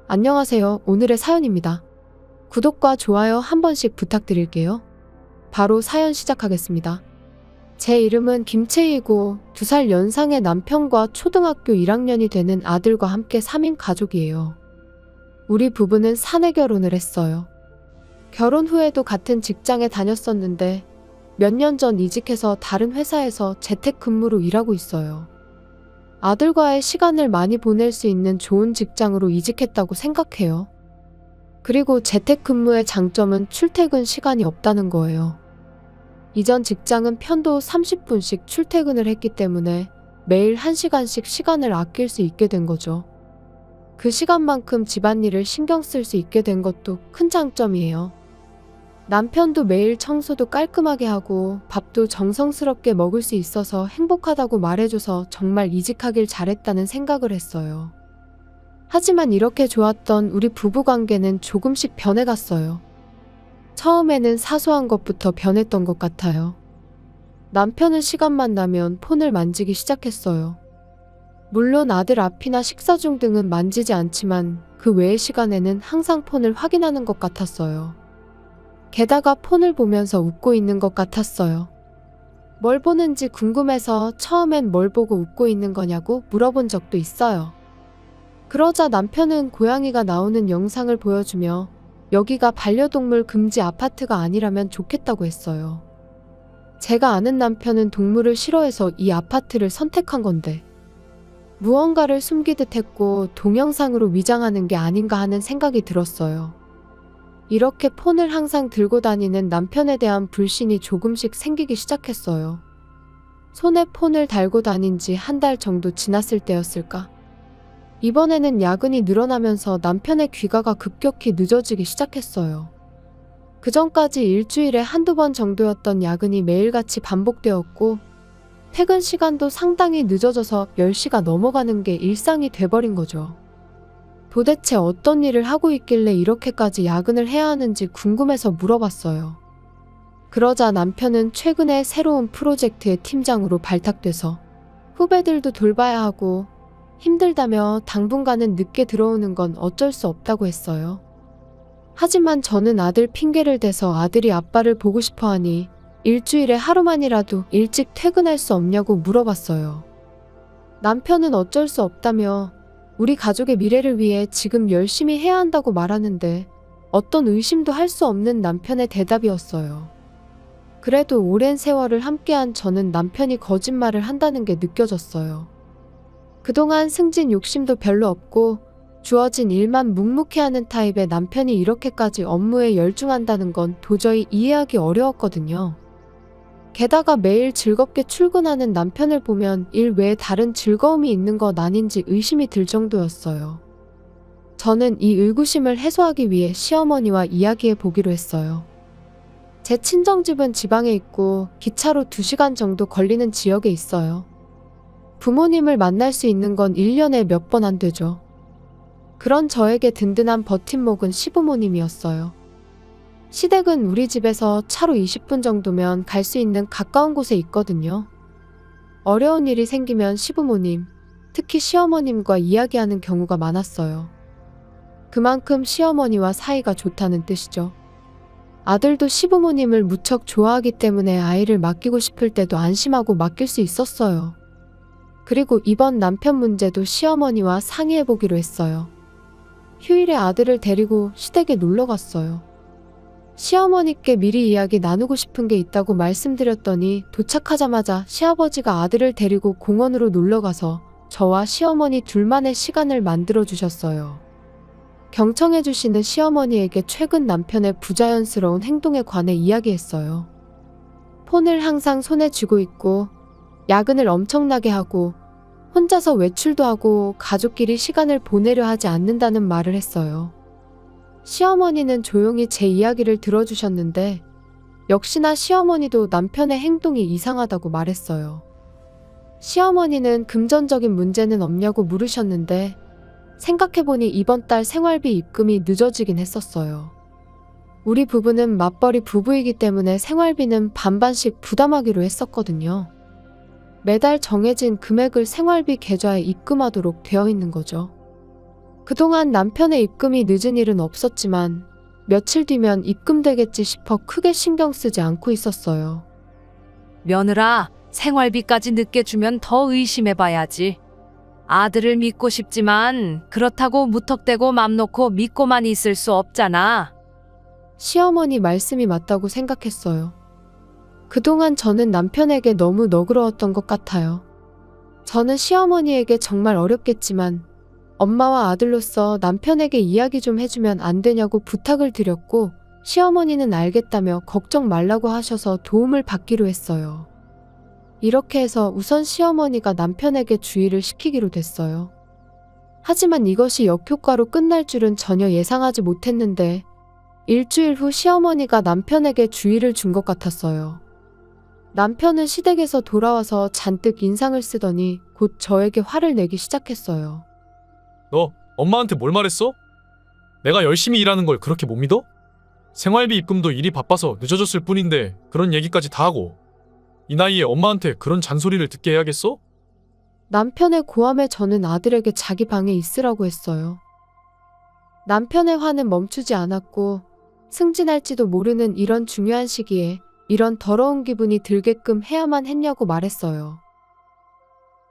안녕하세요. 오늘의 사연입니다. 구독과 좋아요 한 번씩 부탁드릴게요. 바로 사연 시작하겠습니다. 제 이름은 김채희고 2살 연상의 남편과 초등학교 1학년이 되는 아들과 함께 3인 가족이에요. 우리 부부는 사내 결혼을 했어요. 결혼 후에도 같은 직장에 다녔었는데 몇 년 전 이직해서 다른 회사에서 재택근무로 일하고 있어요. 아들과의 시간을 많이 보낼 수 있는 좋은 직장으로 이직했다고 생각해요. 그리고 재택근무의 장점은 출퇴근 시간이 없다는 거예요. 이전 직장은 편도 30분씩 출퇴근을 했기 때문에 매일 1시간씩 시간을 아낄 수 있게 된 거죠. 그 시간만큼 집안일을 신경 쓸 수 있게 된 것도 큰 장점이에요. 남편도 매일 청소도 깔끔하게 하고 밥도 정성스럽게 먹을 수 있어서 행복하다고 말해줘서 정말 이직하길 잘했다는 생각을 했어요. 하지만 이렇게 좋았던 우리 부부관계는 조금씩 변해갔어요. 처음에는 사소한 것부터 변했던 것 같아요. 남편은 시간만 나면 폰을 만지기 시작했어요. 물론 아들 앞이나 식사 중 등은 만지지 않지만 그 외의 시간에는 항상 폰을 확인하는 것 같았어요. 게다가 폰을 보면서 웃고 있는 것 같았어요. 뭘 보는지 궁금해서 처음엔 뭘 보고 웃고 있는 거냐고 물어본 적도 있어요. 그러자 남편은 고양이가 나오는 영상을 보여주며 여기가 반려동물 금지 아파트가 아니라면 좋겠다고 했어요. 제가 아는 남편은 동물을 싫어해서 이 아파트를 선택한 건데 무언가를 숨기듯 했고 동영상으로 위장하는 게 아닌가 하는 생각이 들었어요. 이렇게 폰을 항상 들고 다니는 남편에 대한 불신이 조금씩 생기기 시작했어요. 손에 폰을 달고 다닌 지 한 달 정도 지났을 때였을까? 이번에는 야근이 늘어나면서 남편의 귀가가 급격히 늦어지기 시작했어요. 그전까지 일주일에 한두 번 정도였던 야근이 매일같이 반복되었고 퇴근 시간도 상당히 늦어져서 10시가 넘어가는 게 일상이 돼버린 거죠. 도대체 어떤 일을 하고 있길래 이렇게까지 야근을 해야 하는지 궁금해서 물어봤어요. 그러자 남편은 최근에 새로운 프로젝트의 팀장으로 발탁돼서 후배들도 돌봐야 하고 힘들다며 당분간은 늦게 들어오는 건 어쩔 수 없다고 했어요. 하지만 저는 아들 핑계를 대서 아들이 아빠를 보고 싶어 하니 일주일에 하루만이라도 일찍 퇴근할 수 없냐고 물어봤어요. 남편은 어쩔 수 없다며 우리 가족의 미래를 위해 지금 열심히 해야 한다고 말하는데 어떤 의심도 할 수 없는 남편의 대답이었어요. 그래도 오랜 세월을 함께한 저는 남편이 거짓말을 한다는 게 느껴졌어요. 그동안 승진 욕심도 별로 없고 주어진 일만 묵묵히하는 타입의 남편이 이렇게까지 업무에 열중한다는 건 도저히 이해하기 어려웠거든요. 게다가 매일 즐겁게 출근하는 남편을 보면 일 외에 다른 즐거움이 있는 것 아닌지 의심이 들 정도였어요. 저는 이 의구심을 해소하기 위해 시어머니와 이야기해 보기로 했어요. 제 친정집은 지방에 있고 기차로 2시간 정도 걸리는 지역에 있어요. 부모님을 만날 수 있는 건 1년에 몇 번 안 되죠. 그런 저에게 든든한 버팀목은 시부모님이었어요. 시댁은 우리 집에서 차로 20분 정도면 갈 수 있는 가까운 곳에 있거든요. 어려운 일이 생기면 시부모님, 특히 시어머님과 이야기하는 경우가 많았어요. 그만큼 시어머니와 사이가 좋다는 뜻이죠. 아들도 시부모님을 무척 좋아하기 때문에 아이를 맡기고 싶을 때도 안심하고 맡길 수 있었어요. 그리고 이번 남편 문제도 시어머니와 상의해보기로 했어요. 휴일에 아들을 데리고 시댁에 놀러 갔어요. 시어머니께 미리 이야기 나누고 싶은 게 있다고 말씀드렸더니 도착하자마자 시아버지가 아들을 데리고 공원으로 놀러가서 저와 시어머니 둘만의 시간을 만들어 주셨어요. 경청해 주시는 시어머니에게 최근 남편의 부자연스러운 행동에 관해 이야기했어요. 폰을 항상 손에 쥐고 있고 야근을 엄청나게 하고 혼자서 외출도 하고 가족끼리 시간을 보내려 하지 않는다는 말을 했어요. 시어머니는 조용히 제 이야기를 들어주셨는데 역시나 시어머니도 남편의 행동이 이상하다고 말했어요. 시어머니는 금전적인 문제는 없냐고 물으셨는데 생각해보니 이번 달 생활비 입금이 늦어지긴 했었어요. 우리 부부는 맞벌이 부부이기 때문에 생활비는 반반씩 부담하기로 했었거든요. 매달 정해진 금액을 생활비 계좌에 입금하도록 되어 있는 거죠. 그동안 남편의 입금이 늦은 일은 없었지만 며칠 뒤면 입금되겠지 싶어 크게 신경 쓰지 않고 있었어요. 며느라, 생활비까지 늦게 주면 더 의심해봐야지. 아들을 믿고 싶지만 그렇다고 무턱대고 맘 놓고 믿고만 있을 수 없잖아. 시어머니 말씀이 맞다고 생각했어요. 그동안 저는 남편에게 너무 너그러웠던 것 같아요. 저는 시어머니에게 정말 어렵겠지만 엄마와 아들로서 남편에게 이야기 좀 해주면 안 되냐고 부탁을 드렸고 시어머니는 알겠다며 걱정 말라고 하셔서 도움을 받기로 했어요. 이렇게 해서 우선 시어머니가 남편에게 주의를 시키기로 됐어요. 하지만 이것이 역효과로 끝날 줄은 전혀 예상하지 못했는데 일주일 후 시어머니가 남편에게 주의를 준 것 같았어요. 남편은 시댁에서 돌아와서 잔뜩 인상을 쓰더니 곧 저에게 화를 내기 시작했어요. 너 엄마한테 뭘 말했어? 내가 열심히 일하는 걸 그렇게 못 믿어? 생활비 입금도 일이 바빠서 늦어졌을 뿐인데 그런 얘기까지 다 하고 이 나이에 엄마한테 그런 잔소리를 듣게 해야겠어? 남편의 고함에 저는 아들에게 자기 방에 있으라고 했어요. 남편의 화는 멈추지 않았고 승진할지도 모르는 이런 중요한 시기에 이런 더러운 기분이 들게끔 해야만 했냐고 말했어요.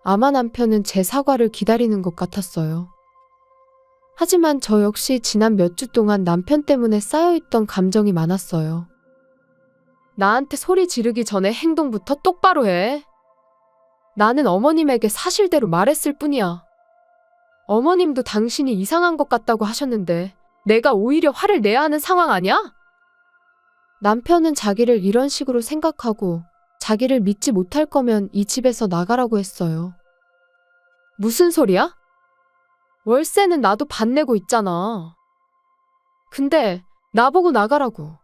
아마 남편은 제 사과를 기다리는 것 같았어요. 하지만 저 역시 지난 몇 주 동안 남편 때문에 쌓여있던 감정이 많았어요. 나한테 소리 지르기 전에 행동부터 똑바로 해. 나는 어머님에게 사실대로 말했을 뿐이야. 어머님도 당신이 이상한 것 같다고 하셨는데 내가 오히려 화를 내야 하는 상황 아니야? 남편은 자기를 이런 식으로 생각하고 자기를 믿지 못할 거면 이 집에서 나가라고 했어요. 무슨 소리야? 월세는 나도 밭내고 있잖아. 근데 나보고 나가라고.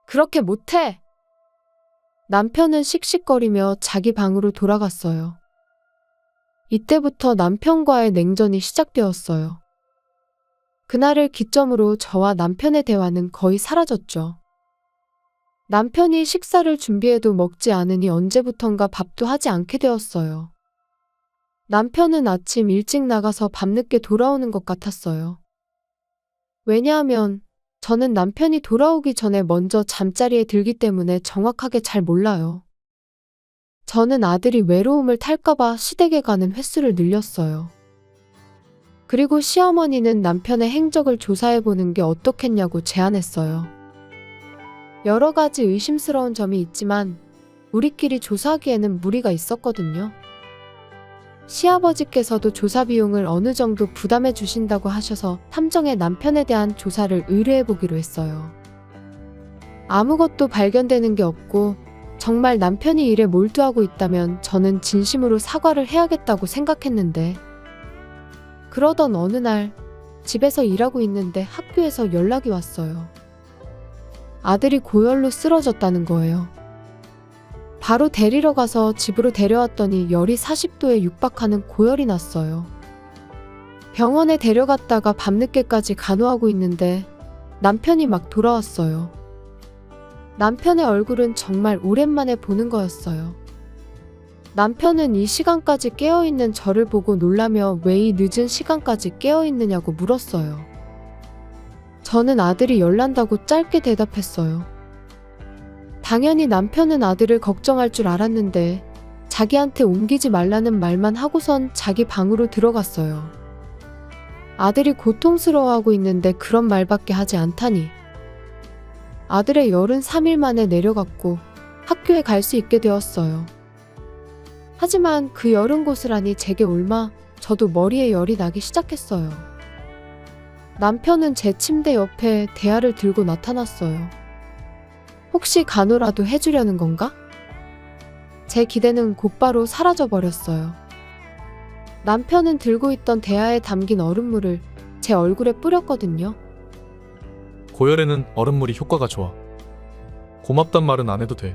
그렇게 못해. 남편은 씩씩거리며 자기 방으로 돌아갔어요. 이때부터 남편과의 냉전이 시작되었어요. 그날을 기점으로 저와 남편의 대화는 거의 사라졌죠. 남편이 식사를 준비해도 먹지 않으니 언제부턴가 밥도 하지 않게 되었어요. 남편은 아침 일찍 나가서 밤늦게 돌아오는 것 같았어요. 왜냐하면 저는 남편이 돌아오기 전에 먼저 잠자리에 들기 때문에 정확하게 잘 몰라요. 저는 아들이 외로움을 탈까봐 시댁에 가는 횟수를 늘렸어요. 그리고 시어머니는 남편의 행적을 조사해보는 게 어떻겠냐고 제안했어요. 여러 가지 의심스러운 점이 있지만 우리끼리 조사하기에는 무리가 있었거든요. 시아버지께서도 조사 비용을 어느 정도 부담해 주신다고 하셔서 탐정의 남편에 대한 조사를 의뢰해 보기로 했어요. 아무것도 발견되는 게 없고 정말 남편이 일에 몰두하고 있다면 저는 진심으로 사과를 해야겠다고 생각했는데 그러던 어느 날 집에서 일하고 있는데 학교에서 연락이 왔어요. 아들이 고열로 쓰러졌다는 거예요. 바로 데리러 가서 집으로 데려왔더니 열이 40도에 육박하는 고열이 났어요. 병원에 데려갔다가 밤늦게까지 간호하고 있는데 남편이 막 돌아왔어요. 남편의 얼굴은 정말 오랜만에 보는 거였어요. 남편은 이 시간까지 깨어있는 저를 보고 놀라며 왜 이 늦은 시간까지 깨어있느냐고 물었어요. 저는 아들이 열난다고 짧게 대답했어요. 당연히 남편은 아들을 걱정할 줄 알았는데 자기한테 옮기지 말라는 말만 하고선 자기 방으로 들어갔어요. 아들이 고통스러워하고 있는데 그런 말밖에 하지 않다니. 아들의 열은 3일 만에 내려갔고 학교에 갈 수 있게 되었어요. 하지만 그 열은 고스란히 제게 옮아 저도 머리에 열이 나기 시작했어요. 남편은 제 침대 옆에 대야를 들고 나타났어요. 혹시 간호라도 해주려는 건가? 제 기대는 곧바로 사라져버렸어요. 남편은 들고 있던 대야에 담긴 얼음물을 제 얼굴에 뿌렸거든요. 고열에는 얼음물이 효과가 좋아. 고맙단 말은 안 해도 돼.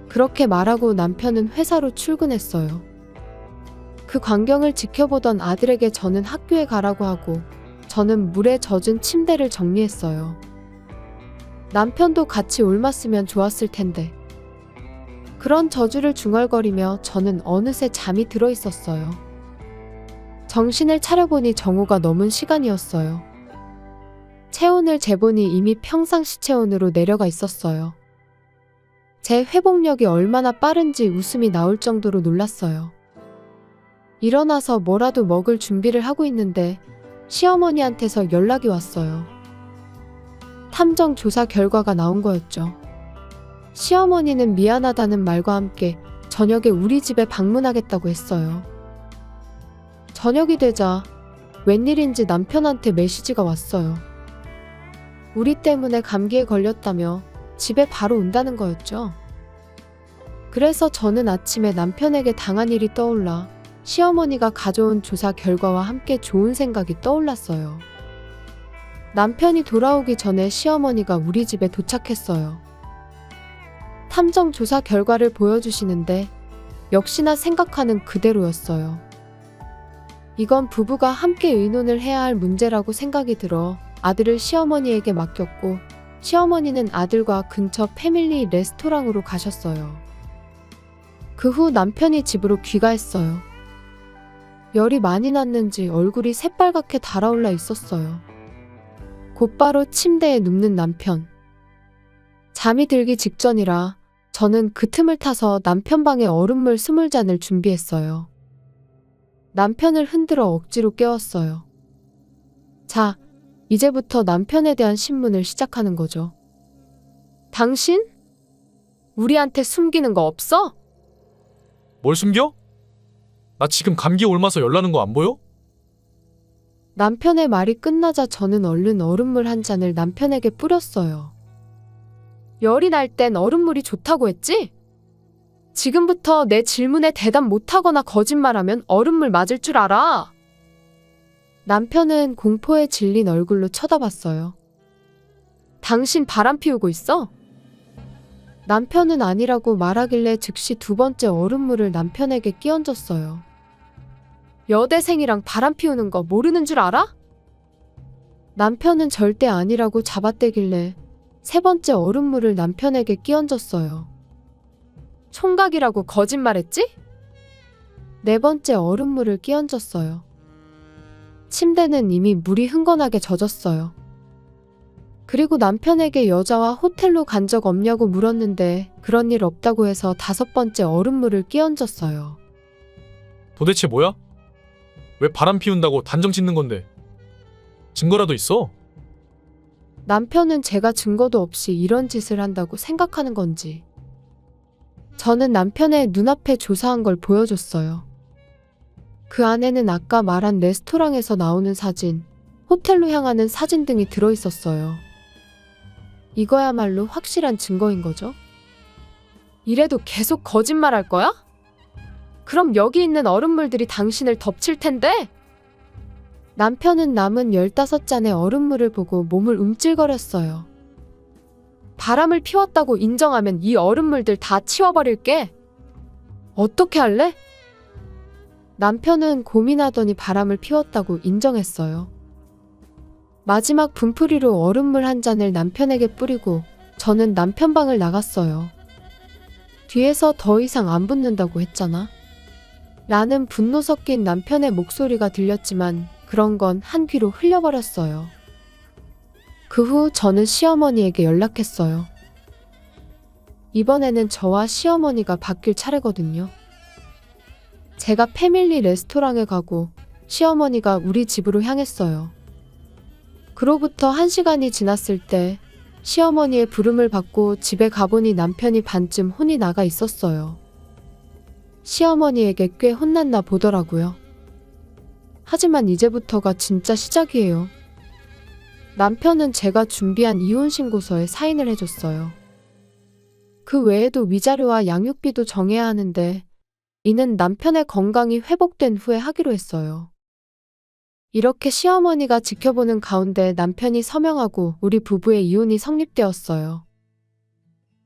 그렇게 말하고 남편은 회사로 출근했어요. 그 광경을 지켜보던 아들에게 저는 학교에 가라고 하고 저는 물에 젖은 침대를 정리했어요. 남편도 같이 옮았으면 좋았을 텐데. 그런 저주를 중얼거리며 저는 어느새 잠이 들어 있었어요. 정신을 차려보니 정오가 넘은 시간이었어요. 체온을 재보니 이미 평상시 체온으로 내려가 있었어요. 제 회복력이 얼마나 빠른지 웃음이 나올 정도로 놀랐어요. 일어나서 뭐라도 먹을 준비를 하고 있는데 시어머니한테서 연락이 왔어요. 탐정 조사 결과가 나온 거였죠. 시어머니는 미안하다는 말과 함께 저녁에 우리 집에 방문하겠다고 했어요. 저녁이 되자 웬일인지 남편한테 메시지가 왔어요. 우리 때문에 감기에 걸렸다며 집에 바로 온다는 거였죠. 그래서 저는 아침에 남편에게 당한 일이 떠올라 시어머니가 가져온 조사 결과와 함께 좋은 생각이 떠올랐어요. 남편이 돌아오기 전에 시어머니가 우리 집에 도착했어요. 탐정 조사 결과를 보여주시는데 역시나 생각하는 그대로였어요. 이건 부부가 함께 의논을 해야 할 문제라고 생각이 들어 아들을 시어머니에게 맡겼고 시어머니는 아들과 근처 패밀리 레스토랑으로 가셨어요. 그 후 남편이 집으로 귀가했어요. 열이 많이 났는지 얼굴이 새빨갛게 달아올라 있었어요. 곧바로 침대에 눕는 남편. 잠이 들기 직전이라 저는 그 틈을 타서 남편 방에 얼음물 20잔을 준비했어요. 남편을 흔들어 억지로 깨웠어요. 자, 이제부터 남편에 대한 신문을 시작하는 거죠. 당신? 우리한테 숨기는 거 없어? 뭘 숨겨? 나 지금 감기 옮아서 열나는 거 안 보여? 남편의 말이 끝나자 저는 얼른 얼음물 한 잔을 남편에게 뿌렸어요. 열이 날 땐 얼음물이 좋다고 했지? 지금부터 내 질문에 대답 못하거나 거짓말하면 얼음물 맞을 줄 알아. 남편은 공포에 질린 얼굴로 쳐다봤어요. 당신 바람 피우고 있어? 남편은 아니라고 말하길래 즉시 두 번째 얼음물을 남편에게 끼얹었어요. 여대생이랑 바람 피우는 거 모르는 줄 알아? 남편은 절대 아니라고 잡아떼길래 세 번째 얼음물을 남편에게 끼얹었어요. 총각이라고 거짓말했지? 네 번째 얼음물을 끼얹었어요. 침대는 이미 물이 흥건하게 젖었어요. 그리고 남편에게 여자와 호텔로 간 적 없냐고 물었는데 그런 일 없다고 해서 다섯 번째 얼음물을 끼얹었어요. 도대체 뭐야? 왜 바람 피운다고 단정 짓는 건데? 증거라도 있어? 남편은 제가 증거도 없이 이런 짓을 한다고 생각하는 건지. 저는 남편의 눈앞에 조사한 걸 보여줬어요. 그 안에는 아까 말한 레스토랑에서 나오는 사진, 호텔로 향하는 사진 등이 들어있었어요. 이거야말로 확실한 증거인 거죠? 이래도 계속 거짓말할 거야? 그럼 여기 있는 얼음물들이 당신을 덮칠 텐데? 남편은 남은 15잔의 얼음물을 보고 몸을 움찔거렸어요. 바람을 피웠다고 인정하면 이 얼음물들 다 치워버릴게. 어떻게 할래? 남편은 고민하더니 바람을 피웠다고 인정했어요. 마지막 분풀이로 얼음물 한 잔을 남편에게 뿌리고 저는 남편 방을 나갔어요. 뒤에서 더 이상 안 붙는다고 했잖아. 라는 분노 섞인 남편의 목소리가 들렸지만 그런 건 한 귀로 흘려버렸어요. 그 후 저는 시어머니에게 연락했어요. 이번에는 저와 시어머니가 바뀔 차례거든요. 제가 패밀리 레스토랑에 가고 시어머니가 우리 집으로 향했어요. 그로부터 1시간이 지났을 때 시어머니의 부름을 받고 집에 가보니 남편이 반쯤 혼이 나가 있었어요. 시어머니에게 꽤 혼났나 보더라고요. 하지만 이제부터가 진짜 시작이에요. 남편은 제가 준비한 이혼신고서에 사인을 해줬어요. 그 외에도 위자료와 양육비도 정해야 하는데 이는 남편의 건강이 회복된 후에 하기로 했어요. 이렇게 시어머니가 지켜보는 가운데 남편이 서명하고 우리 부부의 이혼이 성립되었어요.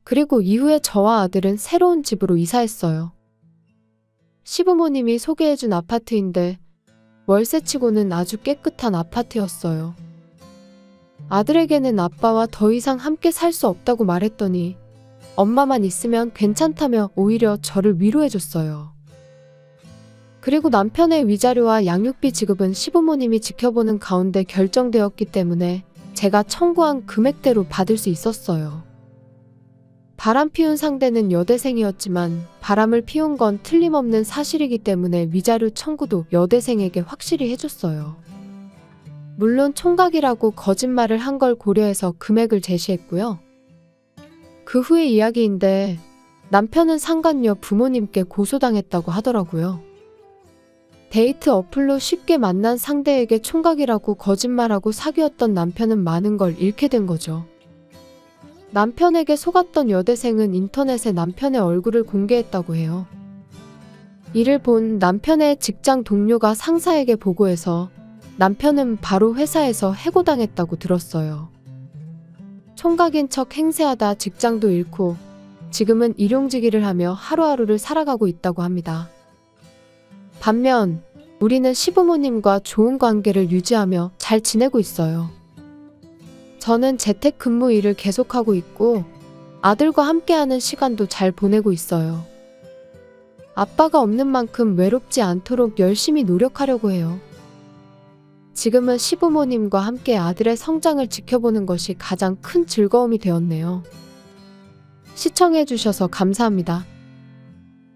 그리고 이후에 저와 아들은 새로운 집으로 이사했어요. 시부모님이 소개해준 아파트인데 월세치고는 아주 깨끗한 아파트였어요. 아들에게는 아빠와 더 이상 함께 살 수 없다고 말했더니 엄마만 있으면 괜찮다며 오히려 저를 위로해줬어요. 그리고 남편의 위자료와 양육비 지급은 시부모님이 지켜보는 가운데 결정되었기 때문에 제가 청구한 금액대로 받을 수 있었어요. 바람 피운 상대는 여대생이었지만 바람을 피운 건 틀림없는 사실이기 때문에 위자료 청구도 여대생에게 확실히 해줬어요. 물론 총각이라고 거짓말을 한 걸 고려해서 금액을 제시했고요. 그 후의 이야기인데 남편은 상간녀 부모님께 고소당했다고 하더라고요. 데이트 어플로 쉽게 만난 상대에게 총각이라고 거짓말하고 사귀었던 남편은 많은 걸 잃게 된 거죠. 남편에게 속았던 여대생은 인터넷에 남편의 얼굴을 공개했다고 해요. 이를 본 남편의 직장 동료가 상사에게 보고해서 남편은 바로 회사에서 해고당했다고 들었어요. 총각인 척 행세하다 직장도 잃고 지금은 일용직일을 하며 하루하루를 살아가고 있다고 합니다. 반면 우리는 시부모님과 좋은 관계를 유지하며 잘 지내고 있어요. 저는 재택근무 일을 계속하고 있고 아들과 함께하는 시간도 잘 보내고 있어요. 아빠가 없는 만큼 외롭지 않도록 열심히 노력하려고 해요. 지금은 시부모님과 함께 아들의 성장을 지켜보는 것이 가장 큰 즐거움이 되었네요. 시청해주셔서 감사합니다.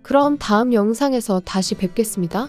그럼 다음 영상에서 다시 뵙겠습니다.